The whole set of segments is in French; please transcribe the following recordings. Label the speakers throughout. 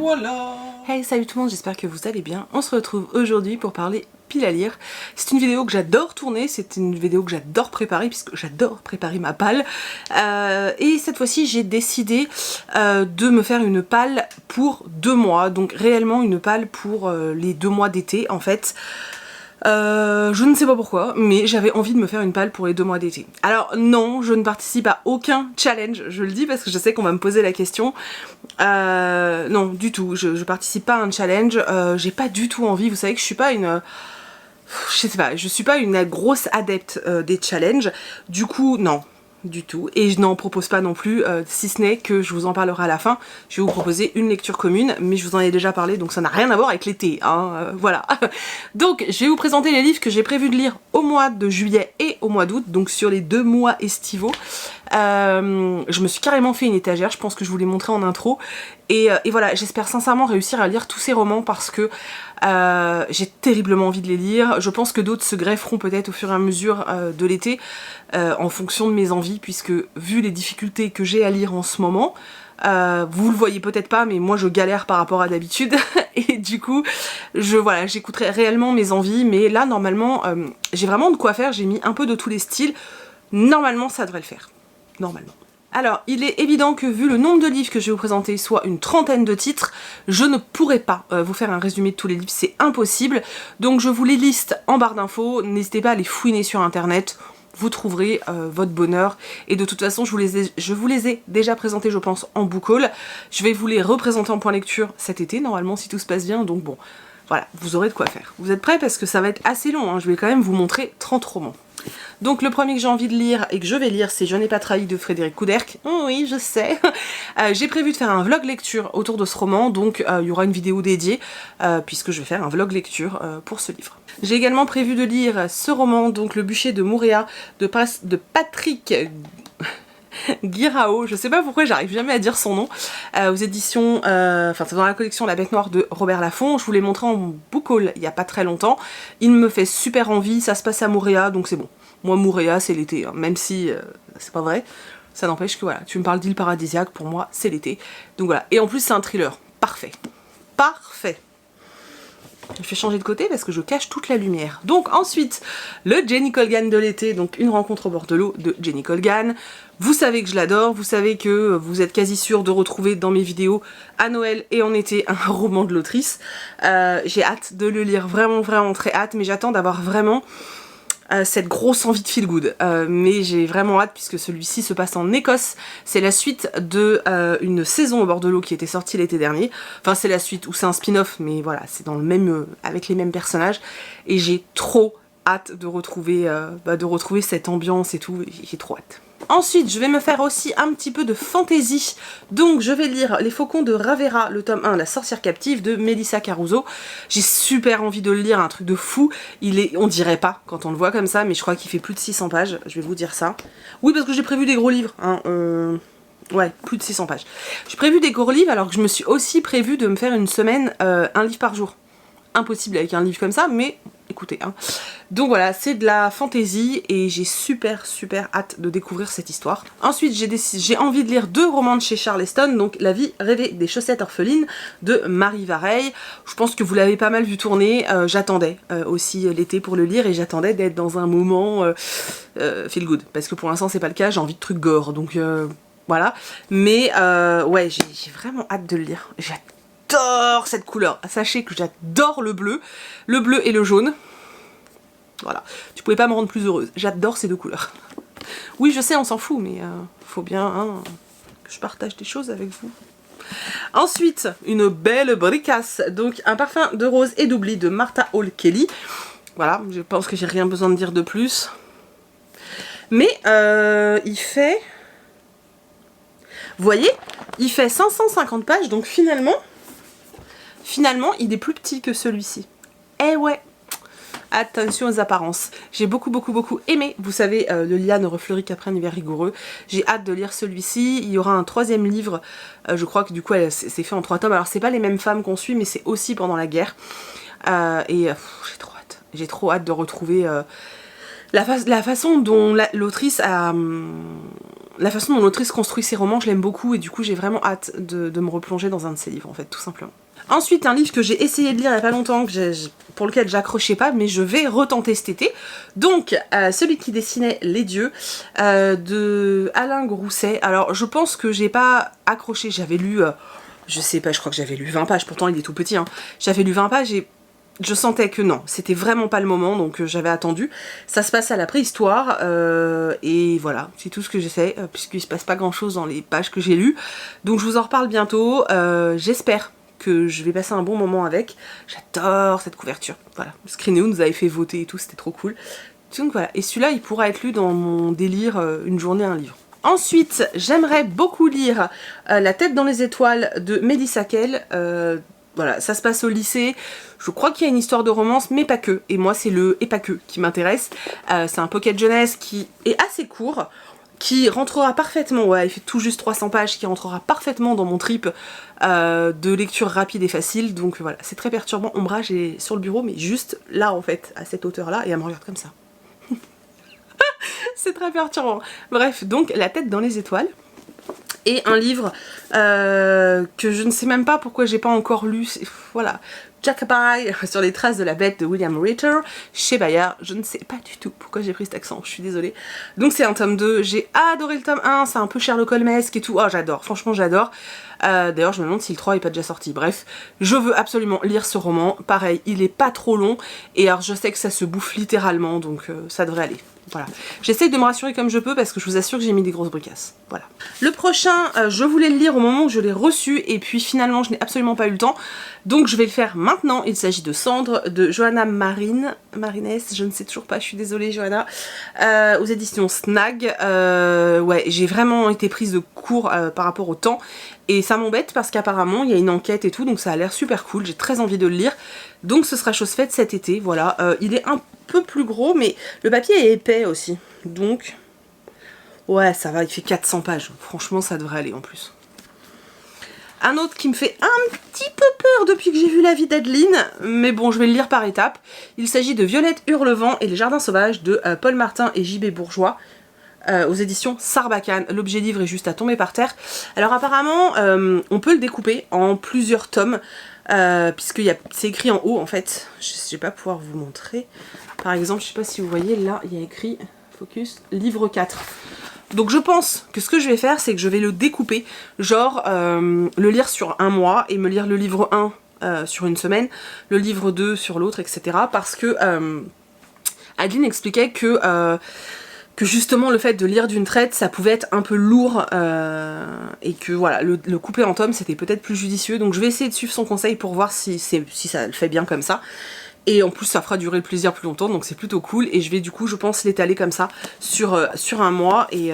Speaker 1: voilà.
Speaker 2: Hey, salut tout le monde, j'espère que vous allez bien. On se retrouve aujourd'hui pour parler pile à lire. C'est une vidéo que j'adore tourner, c'est une vidéo que j'adore préparer puisque j'adore préparer ma palle. Et cette fois-ci, j'ai décidé de me faire une palle pour 2 mois. Donc réellement une palle pour les 2 mois d'été en fait. Je ne sais pas pourquoi, mais j'avais envie de me faire une palle pour les 2 mois d'été. Alors non, je ne participe à aucun challenge, je le dis parce que je sais qu'on va me poser la question. Non, du tout, je participe pas à un challenge, j'ai pas du tout envie, vous savez que je suis pas une... Je sais pas, je suis pas une grosse adepte des challenges, du coup non. Du tout, et je n'en propose pas non plus, si ce n'est que je vous en parlerai à la fin. Je vais vous proposer une lecture commune, mais je vous en ai déjà parlé, donc ça n'a rien à voir avec l'été, hein, voilà. Donc je vais vous présenter les livres que j'ai prévu de lire au mois de juillet et au mois d'août, donc sur les 2 mois estivaux. Je me suis carrément fait une étagère, je pense que je vous l'ai montré en intro, et voilà, j'espère sincèrement réussir à lire tous ces romans parce que j'ai terriblement envie de les lire. Je pense que d'autres se grefferont peut-être au fur et à mesure de l'été en fonction de mes envies, puisque vu les difficultés que j'ai à lire en ce moment, vous le voyez peut-être pas, mais moi je galère par rapport à d'habitude et du coup voilà, j'écouterai réellement mes envies, mais là normalement j'ai vraiment de quoi faire, j'ai mis un peu de tous les styles, normalement ça devrait le faire, normalement. Alors, il est évident que vu le nombre de livres que je vais vous présenter, soit une 30aine de titres, je ne pourrai pas vous faire un résumé de tous les livres, c'est impossible. Donc je vous les liste en barre d'infos, n'hésitez pas à les fouiner sur internet, vous trouverez votre bonheur. Et de toute façon, je vous les ai déjà présentés, je pense, en book haul. Je vais vous les représenter en point lecture cet été, normalement, si tout se passe bien, donc bon, voilà, vous aurez de quoi faire. Vous êtes prêts? Parce que ça va être assez long, hein. Je vais quand même vous montrer 30 romans. Donc le premier que j'ai envie de lire et que je vais lire, c'est Je n'ai pas trahi de Frédéric Couderc. Oh oui, je sais. J'ai prévu de faire un vlog lecture autour de ce roman, donc il y aura une vidéo dédiée puisque je vais faire un vlog lecture pour ce livre. J'ai également prévu de lire ce roman, donc Le bûcher de Moorea de Patrick Guirao, je sais pas pourquoi j'arrive jamais à dire son nom, aux éditions, enfin c'est dans la collection La Bête Noire de Robert Laffont. Je vous l'ai montré en book haul il y a pas très longtemps, il me fait super envie, ça se passe à Moorea donc c'est bon. Moi Moorea c'est l'été, hein. Même si c'est pas vrai, ça n'empêche que voilà, tu me parles d'île paradisiaque, pour moi c'est l'été, donc voilà, et en plus c'est un thriller, parfait, parfait. Je fais changer de côté parce que je cache toute la lumière. Donc ensuite, le Jenny Colgan de l'été, donc Une rencontre au bord de l'eau de Jenny Colgan. Vous savez que je l'adore, vous savez que vous êtes quasi sûr de retrouver dans mes vidéos à Noël et en été un roman de l'autrice. J'ai hâte de le lire, vraiment très hâte, mais j'attends d'avoir vraiment cette grosse envie de feel good, mais j'ai vraiment hâte puisque celui-ci se passe en Écosse. C'est la suite de une saison au bord de l'eau qui était sortie l'été dernier. Enfin c'est la suite ou c'est un spin-off, mais voilà, c'est dans le même avec les mêmes personnages et j'ai trop hâte de retrouver cette ambiance et tout, j'ai trop hâte. Ensuite, je vais me faire aussi un petit peu de fantasy. Donc, je vais lire Les Faucons de Ravera, le tome 1, La sorcière captive de Melissa Caruso. J'ai super envie de le lire, un truc de fou. On dirait pas quand on le voit comme ça, mais je crois qu'il fait plus de 600 pages. Je vais vous dire ça. Oui, parce que j'ai prévu des gros livres. Hein, ouais, plus de 600 pages. J'ai prévu des gros livres, alors que je me suis aussi prévu de me faire une semaine, un livre par jour. Impossible avec un livre comme ça, mais écoutez, hein. Donc voilà, c'est de la fantaisie et j'ai super hâte de découvrir cette histoire. Ensuite, j'ai envie de lire 2 romans de chez Charleston, donc La vie rêvée des chaussettes orphelines de Marie Vareille. Je pense que vous l'avez pas mal vu tourner, j'attendais aussi l'été pour le lire et j'attendais d'être dans un moment feel good, parce que pour l'instant c'est pas le cas, j'ai envie de trucs gore, donc voilà. Mais ouais, j'ai vraiment hâte de le lire, j'adore cette couleur. Sachez que j'adore le bleu et le jaune. Voilà, tu pouvais pas me rendre plus heureuse. J'adore ces 2 couleurs. Oui, je sais, on s'en fout, mais faut bien hein, que je partage des choses avec vous. Ensuite, une belle bricasse. Donc, Un parfum de rose et d'oubli de Martha Hall Kelly. Voilà, je pense que j'ai rien besoin de dire de plus. Mais il fait... Vous voyez, il fait 550 pages, donc finalement, il est plus petit que celui-ci. Eh ouais, attention aux apparences. J'ai beaucoup aimé, vous savez, le liane refleurit qu'après un hiver rigoureux. J'ai hâte de lire celui-ci. Il y aura un 3e livre, je crois que du coup c'est fait en 3 tomes. Alors c'est pas les mêmes femmes qu'on suit, mais c'est aussi pendant la guerre. J'ai trop hâte. J'ai trop hâte de retrouver la façon dont l'autrice a la façon dont l'autrice construit ses romans, je l'aime beaucoup et du coup j'ai vraiment hâte de me replonger dans un de ses livres en fait, tout simplement. Ensuite, un livre que j'ai essayé de lire il n'y a pas longtemps, pour lequel j'accrochais pas, mais je vais retenter cet été. Donc, celui qui dessinait Les Dieux, de Alain Grousset. Alors, je pense que j'ai pas accroché, j'avais lu, je sais pas, je crois que j'avais lu 20 pages, pourtant il est tout petit, hein. J'avais lu 20 pages et je sentais que non, c'était vraiment pas le moment, donc j'avais attendu. Ça se passe à la préhistoire, et voilà, c'est tout ce que j'essaie, puisqu'il se passe pas grand chose dans les pages que j'ai lues. Donc je vous en reparle bientôt, j'espère que je vais passer un bon moment avec. J'adore cette couverture, voilà. Screenéo nous avait fait voter et tout, c'était trop cool. Donc voilà, et celui-là il pourra être lu dans mon délire une journée, un livre. Ensuite, j'aimerais beaucoup lire La tête dans les étoiles de Mélissa Kell. Voilà, ça se passe au lycée, je crois qu'il y a une histoire de romance, mais pas que. Et moi, c'est le « et pas que » qui m'intéresse. C'est un pocket jeunesse qui est assez court, qui rentrera parfaitement, ouais, il fait tout juste 300 pages, qui rentrera parfaitement dans mon trip de lecture rapide et facile. Donc voilà, c'est très perturbant. Ombrage est sur le bureau, mais juste là, en fait, à cette hauteur-là, et elle me regarde comme ça. C'est très perturbant. Bref, donc La tête dans les étoiles. Et un livre que je ne sais même pas pourquoi j'ai pas encore lu, voilà, Jackaby sur les traces de la bête de William Ritter chez Bayard. Je ne sais pas du tout pourquoi j'ai pris cet accent, je suis désolée. Donc c'est un tome 2, j'ai adoré le tome 1, c'est un peu Sherlock Holmesque et tout, oh j'adore, franchement j'adore. D'ailleurs je me demande si le 3 est pas déjà sorti, bref, je veux absolument lire ce roman, pareil, il est pas trop long, et alors je sais que ça se bouffe littéralement, donc ça devrait aller. Voilà. J'essaye de me rassurer comme je peux parce que je vous assure que j'ai mis des grosses bricasses. Voilà. Le prochain, je voulais le lire au moment où je l'ai reçu et puis finalement je n'ai absolument pas eu le temps. Donc je vais le faire maintenant. Il s'agit de Cendre de Johanna Marines, je ne sais toujours pas, je suis désolée Johanna. Aux éditions Snag. Ouais, j'ai vraiment été prise de court par rapport au temps. Et ça m'embête parce qu'apparemment il y a une enquête et tout, donc ça a l'air super cool, j'ai très envie de le lire. Donc ce sera chose faite cet été, voilà. Il est un peu plus gros, mais le papier est épais aussi. Donc, ouais, ça va, il fait 400 pages. Franchement, ça devrait aller en plus. Un autre qui me fait un petit peu peur depuis que j'ai vu La vie d'Adeline, mais bon, je vais le lire par étapes. Il s'agit de Violette Hurlevent et les Jardins Sauvages de Paul Martin et J.B. Bourgeois. Aux éditions Sarbacane. L'objet livre est juste à tomber par terre. Alors apparemment, on peut le découper en plusieurs tomes, puisque c'est écrit en haut en fait. Je vais pas pouvoir vous montrer. Par exemple, je sais pas si vous voyez, là, il y a écrit, focus, livre 4. Donc je pense que ce que je vais faire, c'est que je vais le découper, genre le lire sur un mois et me lire le livre 1 sur une semaine, le livre 2 sur l'autre, etc. Parce que Adeline expliquait que justement le fait de lire d'une traite ça pouvait être un peu lourd et que voilà, le couper en tomes c'était peut-être plus judicieux, donc je vais essayer de suivre son conseil pour voir si ça le fait bien comme ça. Et en plus ça fera durer le plaisir plus longtemps, donc c'est plutôt cool. Et je vais du coup je pense l'étaler comme ça sur un mois et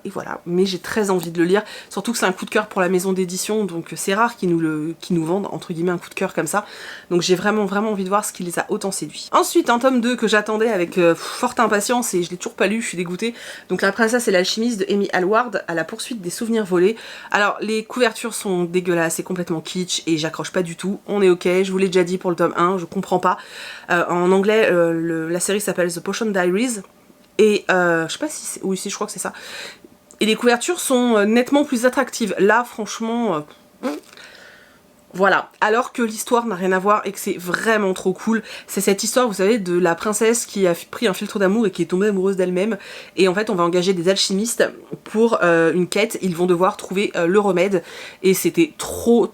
Speaker 2: voilà. Mais j'ai très envie de le lire, surtout que c'est un coup de cœur pour la maison d'édition, donc c'est rare qu'ils nous vendent entre guillemets un coup de cœur comme ça. Donc j'ai vraiment envie de voir ce qui les a autant séduits. Ensuite un tome 2 que j'attendais avec forte impatience et je l'ai toujours pas lu, je suis dégoûtée. Donc La princesse et l'alchimiste de Amy Alward, à la poursuite des souvenirs volés. Alors les couvertures sont dégueulasses, c'est complètement kitsch et j'accroche pas du tout. On est ok, je vous l'ai déjà dit pour le tome 1, je comprends pas. En anglais, la série s'appelle The Potion Diaries. Et je sais pas si c'est... Oui, si, je crois que c'est ça. Et les couvertures sont nettement plus attractives. Là, franchement... Voilà, alors que l'histoire n'a rien à voir et que c'est vraiment trop cool. C'est cette histoire, vous savez, de la princesse qui a pris un filtre d'amour et qui est tombée amoureuse d'elle-même. Et en fait, on va engager des alchimistes pour une quête. Ils vont devoir trouver le remède. Et c'était trop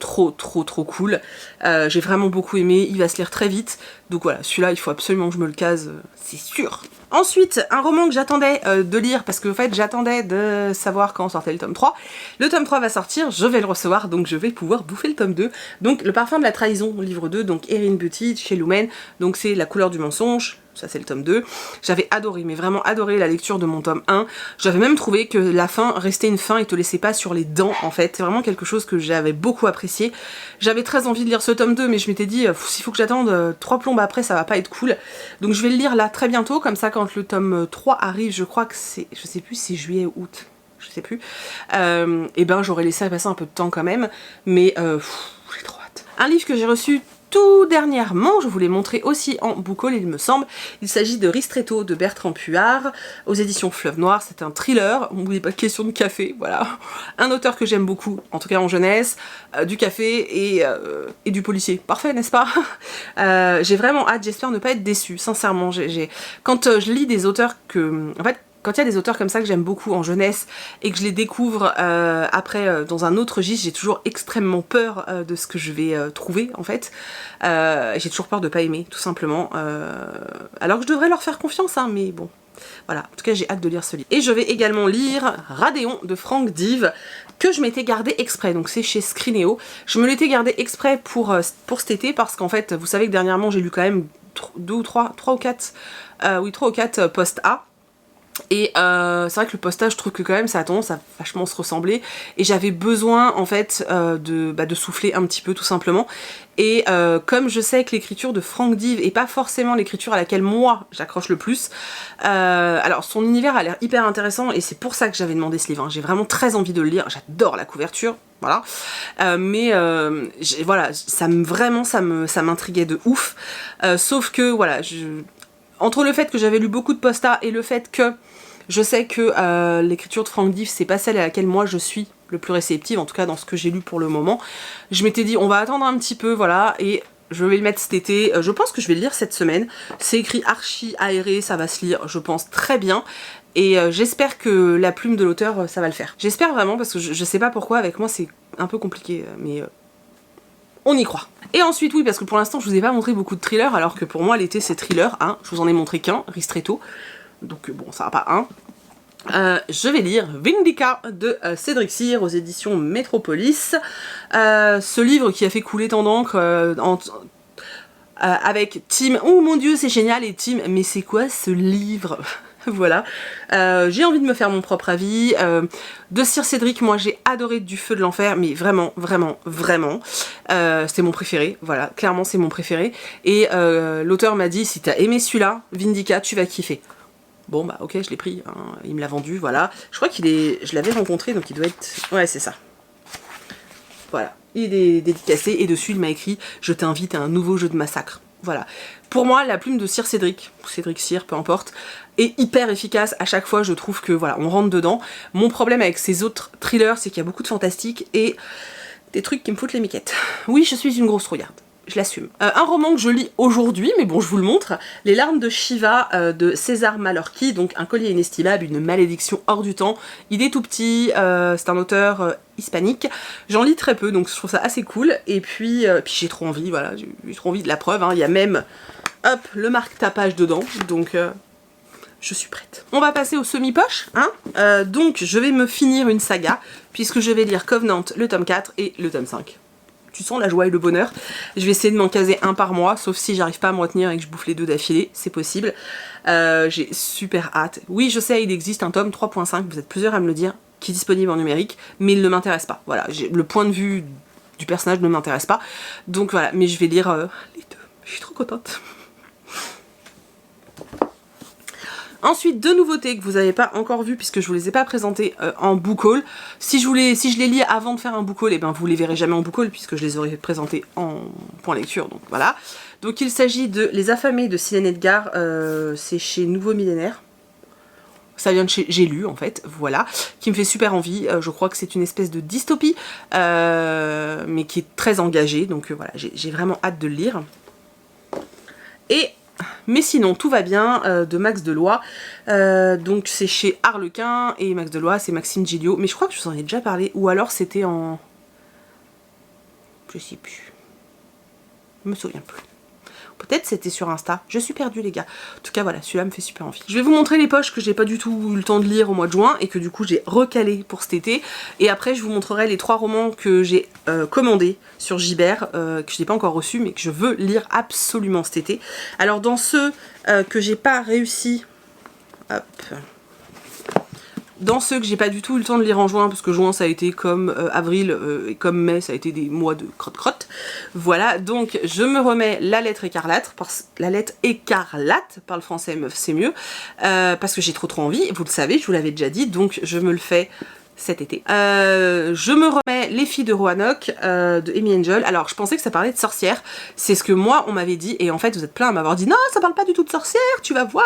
Speaker 2: cool. J'ai vraiment beaucoup aimé. Il va se lire très vite. Donc voilà, celui-là, il faut absolument que je me le case, c'est sûr. Ensuite, un roman que j'attendais de lire, parce que en fait j'attendais de savoir quand sortait le tome 3. Le tome 3 va sortir, je vais le recevoir, donc je vais pouvoir bouffer le tome 2. Donc Le parfum de la trahison, livre 2, donc Erin Beauty chez Lumen, donc c'est La couleur du mensonge. Ça c'est le tome 2. J'avais adoré, mais vraiment adoré la lecture de mon tome 1. J'avais même trouvé que la fin restait une fin et te laissait pas sur les dents en fait. C'est vraiment quelque chose que j'avais beaucoup apprécié. J'avais très envie de lire ce tome 2 mais je m'étais dit s'il faut que j'attende 3 plombes après ça va pas être cool. Donc je vais le lire là très bientôt, comme ça quand le tome 3 arrive, je crois que c'est, je sais plus si c'est juillet ou août, je sais plus, et ben j'aurais laissé passer un peu de temps quand même, mais j'ai trop hâte. Un livre que j'ai reçu tout dernièrement, je vous l'ai montré aussi en book haul, il me semble, il s'agit de Ristretto de Bertrand Puard, aux éditions Fleuve Noir. C'est un thriller, n'oubliez pas, question de café, voilà. Un auteur que j'aime beaucoup, en tout cas en jeunesse, du café et du policier. Parfait, n'est-ce pas? J'ai vraiment hâte, j'espère ne pas être déçue, sincèrement. Quand je lis des auteurs que... En fait, quand il y a des auteurs comme ça que j'aime beaucoup en jeunesse et que je les découvre après dans un autre registre, j'ai toujours extrêmement peur de ce que je vais trouver en fait. J'ai toujours peur de pas aimer, tout simplement. Alors que je devrais leur faire confiance, hein, mais bon. Voilà, en tout cas j'ai hâte de lire ce livre. Et je vais également lire Radéon de Franck Dive, que je m'étais gardé exprès, donc c'est chez Scrineo. Je me l'étais gardé exprès pour cet été parce qu'en fait, vous savez que dernièrement j'ai lu quand même 3 ou 4 post-A. Et c'est vrai que le postage, je trouve que quand même ça a tendance à vachement se ressembler et j'avais besoin en fait de souffler un petit peu tout simplement. Et comme je sais que l'écriture de Franck Dive est pas forcément l'écriture à laquelle moi j'accroche le plus, alors son univers a l'air hyper intéressant et c'est pour ça que j'avais demandé ce livre, hein. J'ai vraiment très envie de le lire, j'adore la couverture, voilà. Voilà, ça m'intriguait de ouf, sauf que voilà, entre le fait que j'avais lu beaucoup de posta et le fait que je sais que l'écriture de Franck Dive c'est pas celle à laquelle moi je suis le plus réceptive, en tout cas dans ce que j'ai lu pour le moment, je m'étais dit on va attendre un petit peu, voilà, et je vais le mettre cet été. Je pense que je vais le lire cette semaine. C'est écrit archi aéré, ça va se lire, je pense, très bien. Et j'espère que la plume de l'auteur, ça va le faire. J'espère vraiment, parce que je sais pas pourquoi, avec moi c'est un peu compliqué, mais on y croit. Et ensuite, oui, parce que pour l'instant je vous ai pas montré beaucoup de thrillers, alors que pour moi l'été c'est thriller, hein. Je vous en ai montré qu'un, Ristretto, donc bon, ça va pas un. Je vais lire Vindica de Cédric Cyr aux éditions Métropolis. Ce livre qui a fait couler tant d'encre avec Tim, oh mon dieu c'est génial, et Tim, mais c'est quoi ce livre? Voilà, j'ai envie de me faire mon propre avis. De Sir Cédric, moi j'ai adoré Du Feu de l'Enfer, mais vraiment, vraiment, vraiment. C'est mon préféré, voilà, clairement c'est mon préféré. Et l'auteur m'a dit, si t'as aimé celui-là, Vindica, tu vas kiffer. Bon bah ok, je l'ai pris, hein, il me l'a vendu, voilà. Je crois je l'avais rencontré, donc il doit être... Ouais, c'est ça. Voilà, il est dédicacé, et dessus il m'a écrit « Je t'invite à un nouveau jeu de massacre ». Voilà. Pour moi, la plume de Sir Cédric, Cédric Cyr, peu importe, est hyper efficace. À chaque fois, je trouve que voilà, on rentre dedans. Mon problème avec ces autres thrillers, c'est qu'il y a beaucoup de fantastique et des trucs qui me foutent les miquettes. Oui, je suis une grosse trouillarde. Je l'assume. Un roman que je lis aujourd'hui, mais bon, je vous le montre, Les larmes de Shiva de César Mallorquí, donc Un collier inestimable, une malédiction hors du temps. Il est tout petit, c'est un auteur hispanique. J'en lis très peu, donc je trouve ça assez cool. Et puis j'ai trop envie, voilà, j'ai trop envie de la preuve, hein. Il y a même, hop, le marque-tapage dedans, donc je suis prête. On va passer au semi-poche, hein. Donc je vais me finir une saga, puisque je vais lire Covenant, le tome 4 et le tome 5. Tu sens la joie et le bonheur. Je vais essayer de m'en caser un par mois, sauf si j'arrive pas à me retenir et que je bouffe les deux d'affilée, c'est possible. J'ai super hâte. Oui, je sais, il existe un tome 3.5, vous êtes plusieurs à me le dire, qui est disponible en numérique, mais il ne m'intéresse pas. Voilà, le point de vue du personnage ne m'intéresse pas. Donc voilà, mais je vais lire les deux. Je suis trop contente. Ensuite, deux nouveautés que vous n'avez pas encore vues puisque je vous les ai pas présentées en book haul. Si je les lis avant de faire un book haul, et ben vous les verrez jamais en book haul puisque je les aurais présentées en point lecture, donc voilà. Donc il s'agit de Les Affamés de Silène Edgar, c'est chez Nouveau Millénaire. Ça vient de chez J'ai lu en fait, voilà, qui me fait super envie. Je crois que c'est une espèce de dystopie, mais qui est très engagée, donc voilà, j'ai vraiment hâte de le lire. Mais sinon, tout va bien, de Max Deloy. Donc c'est chez Harlequin, et Max Deloy, c'est Maxime Gilliot. Mais je crois que je vous en ai déjà parlé, ou alors c'était en... Je sais plus. Je me souviens plus. Peut-être c'était sur Insta. Je suis perdue les gars. En tout cas voilà, celui-là me fait super envie. Je vais vous montrer les poches que j'ai pas du tout eu le temps de lire au mois de juin et que du coup j'ai recalé pour cet été. Et après je vous montrerai les 3 romans que j'ai commandés sur Gibert, que je n'ai pas encore reçus mais que je veux lire absolument cet été. Alors dans ceux que j'ai pas réussi... Hop... Dans ceux que j'ai pas du tout eu le temps de lire en juin, parce que juin ça a été comme avril et comme mai ça a été des mois de crotte-crotte. Voilà, donc je me remets La Lettre Écarlate, La Lettre Écarlate, par le français meuf c'est mieux, parce que j'ai trop envie, vous le savez, je vous l'avais déjà dit, donc je me le fais cet été. Je me remets Les filles de Roanoke de Amy Angel. Alors je pensais que ça parlait de sorcières, c'est ce que moi on m'avait dit, et en fait vous êtes plein à m'avoir dit non, ça parle pas du tout de sorcières, tu vas voir.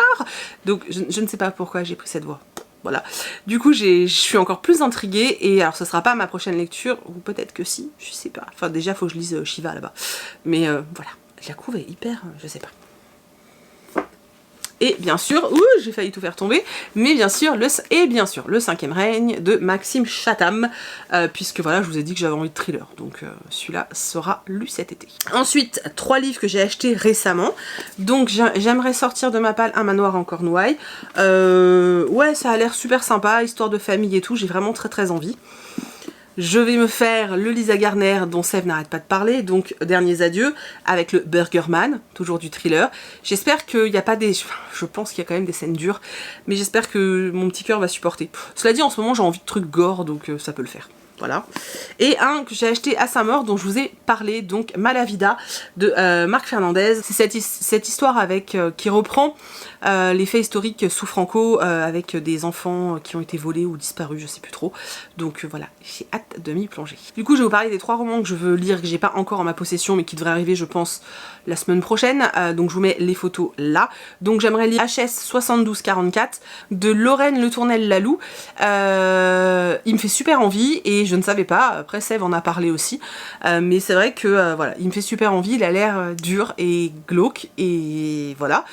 Speaker 2: Donc je ne sais pas pourquoi j'ai pris cette voie. Voilà. Du coup je suis encore plus intriguée, et alors ce sera pas ma prochaine lecture, ou peut-être que si, je sais pas. Enfin déjà faut que je lise Shiva là-bas. Mais voilà, la couve est hyper, je sais pas. Et bien sûr, j'ai failli tout faire tomber, mais bien sûr, le cinquième règne de Maxime Chatham, puisque voilà, je vous ai dit que j'avais envie de thriller, donc celui-là sera lu cet été. Ensuite, 3 livres que j'ai achetés récemment, donc j'aimerais sortir de ma palle Un manoir en Cornouailles. Ouais, ça a l'air super sympa, histoire de famille et tout, j'ai vraiment très envie. Je vais me faire le Lisa Garner dont Sève n'arrête pas de parler, donc Derniers adieux, avec le Burgerman, toujours du thriller. J'espère qu'il n'y a pas des... Je pense qu'il y a quand même des scènes dures, mais j'espère que mon petit cœur va supporter. Cela dit, en ce moment j'ai envie de trucs gore, donc ça peut le faire. Voilà. Et un que j'ai acheté à sa mort, dont je vous ai parlé, donc Malavida de Marc Fernandez. C'est cette histoire avec qui reprend les faits historiques sous Franco, avec des enfants qui ont été volés ou disparus, je sais plus trop. Donc voilà, j'ai hâte de m'y plonger. Du coup, je vais vous parler des 3 romans que je veux lire, que j'ai pas encore en ma possession, mais qui devraient arriver, je pense, la semaine prochaine. Donc je vous mets les photos là. Donc j'aimerais lire HS 7244 de Lorraine Le Tournel-Lalou. Il me fait super envie, et je ne savais pas, après Sève en a parlé aussi, mais c'est vrai que voilà, il me fait super envie, il a l'air dur et glauque, et voilà.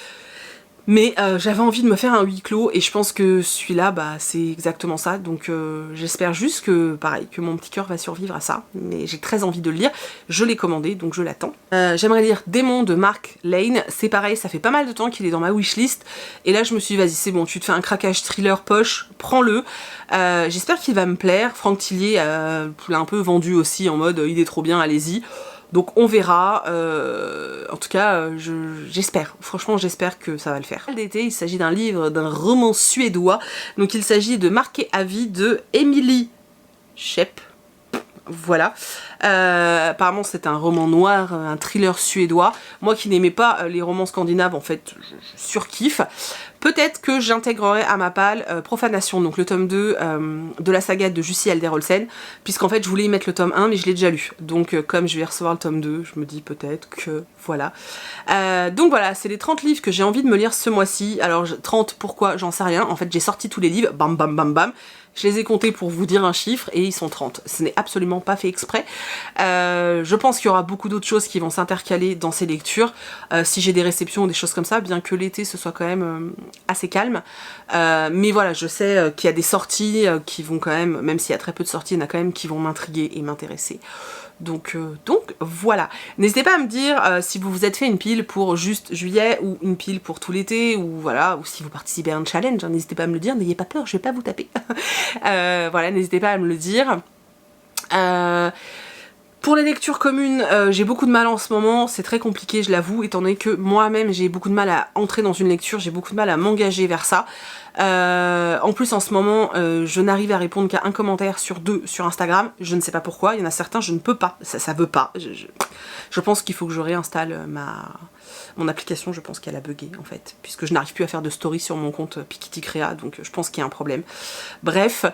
Speaker 2: Mais j'avais envie de me faire un huis clos, et je pense que celui-là, bah, c'est exactement ça. Donc j'espère juste que, pareil, que mon petit cœur va survivre à ça. Mais j'ai très envie de le lire. Je l'ai commandé, donc je l'attends. J'aimerais lire Démon de Mark Lane. C'est pareil, ça fait pas mal de temps qu'il est dans ma wishlist. Et là, je me suis dit, vas-y, c'est bon, tu te fais un craquage thriller poche, prends-le. J'espère qu'il va me plaire. Franck Tillier l'a un peu vendu aussi, en mode, il est trop bien, allez-y. Donc on verra, en tout cas j'espère, franchement j'espère que ça va le faire. D'été, il s'agit d'un livre, d'un roman suédois, donc il s'agit de Marqué à vie de Emily Schepp, voilà. Apparemment c'est un roman noir, un thriller suédois. Moi qui n'aimais pas les romans scandinaves, en fait je surkiffe. Peut-être que j'intégrerai à ma palle Profanation, donc le tome 2 de la saga de Jussi Adler-Olsen, puisqu'en fait je voulais y mettre le tome 1 mais je l'ai déjà lu. Donc comme je vais recevoir le tome 2, je me dis peut-être que voilà. Donc voilà, c'est les 30 livres que j'ai envie de me lire ce mois-ci. Alors 30 pourquoi, j'en sais rien. En fait j'ai sorti tous les livres, bam bam bam bam. Je les ai comptés pour vous dire un chiffre et ils sont 30. Ce n'est absolument pas fait exprès. Je pense qu'il y aura beaucoup d'autres choses qui vont s'intercaler dans ces lectures. Si j'ai des réceptions ou des choses comme ça, bien que l'été ce soit quand même assez calme. Mais voilà, je sais qu'il y a des sorties qui vont quand même s'il y a très peu de sorties, il y en a quand même qui vont m'intriguer et m'intéresser. Donc voilà. N'hésitez pas à me dire si vous vous êtes fait une pile pour juste juillet ou une pile pour tout l'été, ou voilà, ou si vous participez à un challenge, hein, n'hésitez pas à me le dire, n'ayez pas peur, je vais pas vous taper. Voilà, n'hésitez pas à me le dire. Pour les lectures communes, j'ai beaucoup de mal en ce moment, c'est très compliqué, je l'avoue, étant donné que moi-même j'ai beaucoup de mal à entrer dans une lecture, j'ai beaucoup de mal à m'engager vers ça. En plus en ce moment je n'arrive à répondre qu'à un commentaire sur 2 sur Instagram, je ne sais pas pourquoi, il y en a certains je ne peux pas, ça veut pas, je pense qu'il faut que je réinstalle mon application, je pense qu'elle a bugué en fait, puisque je n'arrive plus à faire de story sur mon compte Pikiti Créa, donc je pense qu'il y a un problème. Bref,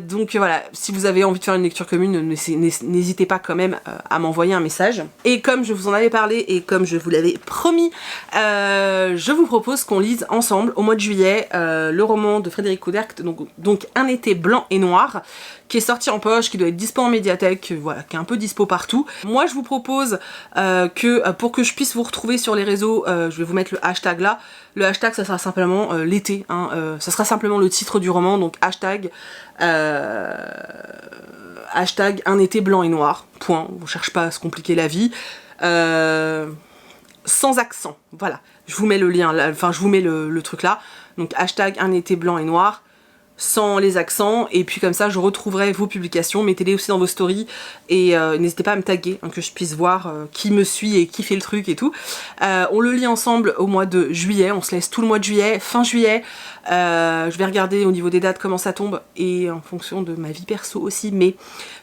Speaker 2: donc voilà, si vous avez envie de faire une lecture commune, n'hésitez pas quand même à m'envoyer un message. Et comme je vous en avais parlé et comme je vous l'avais promis, je vous propose qu'on lise ensemble au mois de juillet le roman de Frédéric Couderc, donc Un été blanc et noir, qui est sorti en poche, qui doit être dispo en médiathèque, voilà, qui est un peu dispo partout. Moi je vous propose que pour que je puisse vous retrouver sur les réseaux, je vais vous mettre le hashtag là. Le hashtag ça sera simplement l'été, hein, ça sera simplement le titre du roman, donc hashtag Un été blanc et noir, point, on cherche pas à se compliquer la vie. Sans accent, voilà, je vous mets le lien là, enfin je vous mets le truc là, donc hashtag Un été blanc et noir, sans les accents, et puis comme ça je retrouverai vos publications, mettez-les aussi dans vos stories, et n'hésitez pas à me taguer, hein, que je puisse voir qui me suit et qui fait le truc et tout. On le lit ensemble au mois de juillet, on se laisse tout le mois de juillet, fin juillet. Je vais regarder au niveau des dates comment ça tombe, et en fonction de ma vie perso aussi, mais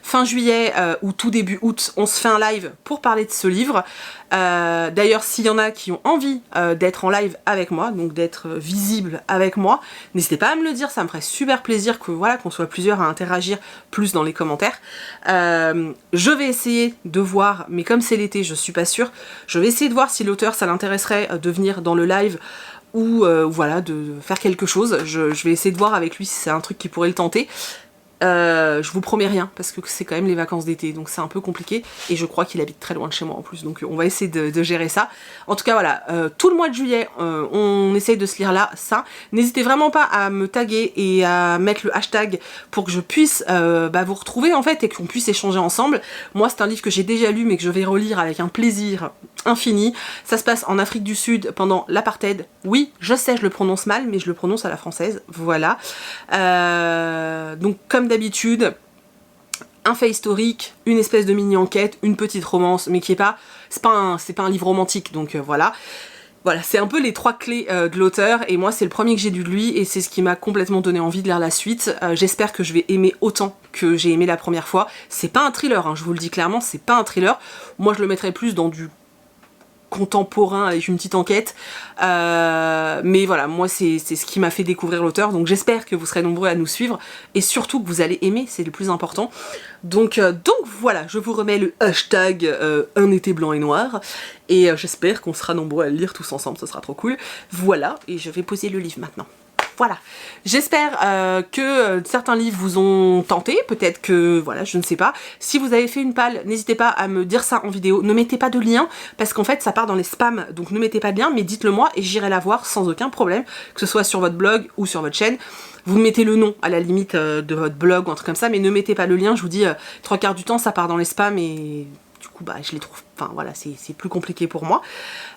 Speaker 2: fin juillet ou tout début août, on se fait un live pour parler de ce livre. D'ailleurs, s'il y en a qui ont envie d'être en live avec moi, donc d'être visible avec moi, n'hésitez pas à me le dire, ça me ferait super super plaisir que voilà qu'on soit plusieurs à interagir plus dans les commentaires. Je vais essayer de voir, mais comme c'est l'été, je suis pas sûre, je vais essayer de voir si l'auteur ça l'intéresserait de venir dans le live ou voilà, de faire quelque chose. Je vais essayer de voir avec lui si c'est un truc qui pourrait le tenter. Je vous promets rien parce que c'est quand même les vacances d'été, donc c'est un peu compliqué et je crois qu'il habite très loin de chez moi en plus, donc on va essayer de gérer ça. En tout cas voilà, tout le mois de juillet on essaye de se lire là ça. N'hésitez vraiment pas à me taguer et à mettre le hashtag pour que je puisse vous retrouver en fait et qu'on puisse échanger ensemble. Moi c'est un livre que j'ai déjà lu mais que je vais relire avec un plaisir infini. Ça se passe en Afrique du Sud pendant l'apartheid. Oui, je sais, je le prononce mal mais je le prononce à la française, voilà. Donc comme d'habitude, un fait historique, une espèce de mini-enquête, une petite romance, mais qui est pas... c'est pas un livre romantique, donc voilà. Voilà, c'est un peu les 3 clés de l'auteur, et moi c'est le premier que j'ai lu de lui, et c'est ce qui m'a complètement donné envie de lire la suite. J'espère que je vais aimer autant que j'ai aimé la première fois. C'est pas un thriller, hein, je vous le dis clairement, c'est pas un thriller. Moi je le mettrais plus dans du contemporain avec une petite enquête, mais voilà, moi c'est ce qui m'a fait découvrir l'auteur, donc j'espère que vous serez nombreux à nous suivre et surtout que vous allez aimer, c'est le plus important. Donc voilà, je vous remets le hashtag un été blanc et noir et j'espère qu'on sera nombreux à le lire tous ensemble, ce sera trop cool. Voilà, et je vais poser le livre maintenant. Voilà, j'espère que certains livres vous ont tenté, peut-être que, voilà, je ne sais pas. Si vous avez fait une palle, n'hésitez pas à me dire ça en vidéo. Ne mettez pas de lien, parce qu'en fait ça part dans les spams, donc ne mettez pas de lien, mais dites-le moi et j'irai la voir sans aucun problème, que ce soit sur votre blog ou sur votre chaîne. Vous mettez le nom à la limite de votre blog ou un truc comme ça, mais ne mettez pas le lien, je vous dis, 3/4 du temps ça part dans les spams et... du coup je les trouve, enfin voilà, c'est plus compliqué pour moi.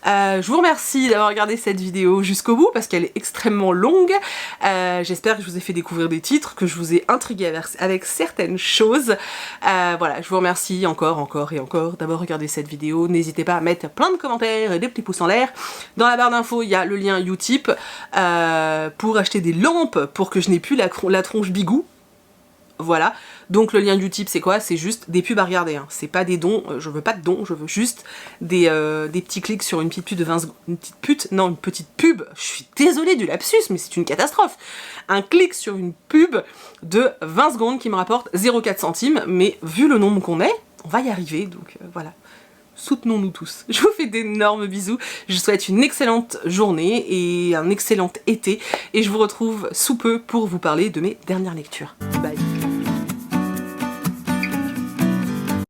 Speaker 2: Je vous remercie d'avoir regardé cette vidéo jusqu'au bout parce qu'elle est extrêmement longue. J'espère que je vous ai fait découvrir des titres, que je vous ai intrigué avec certaines choses. Voilà, je vous remercie encore et encore d'avoir regardé cette vidéo. N'hésitez pas à mettre plein de commentaires et des petits pouces en l'air. Dans la barre d'infos, il y a le lien Utip pour acheter des lampes pour que je n'ai plus la tronche bigou. Voilà, donc le lien Utip c'est quoi? C'est juste des pubs à regarder, hein. C'est pas des dons, je veux pas de dons, je veux juste des petits clics sur une petite pub de 20 secondes, une petite pub, je suis désolée du lapsus mais c'est une catastrophe. Un clic sur une pub de 20 secondes qui me rapporte 0,4 centimes, mais vu le nombre qu'on est, on va y arriver, donc voilà. Soutenons-nous tous. Je vous fais d'énormes bisous, je vous souhaite une excellente journée et un excellent été, et je vous retrouve sous peu pour vous parler de mes dernières lectures. Bye.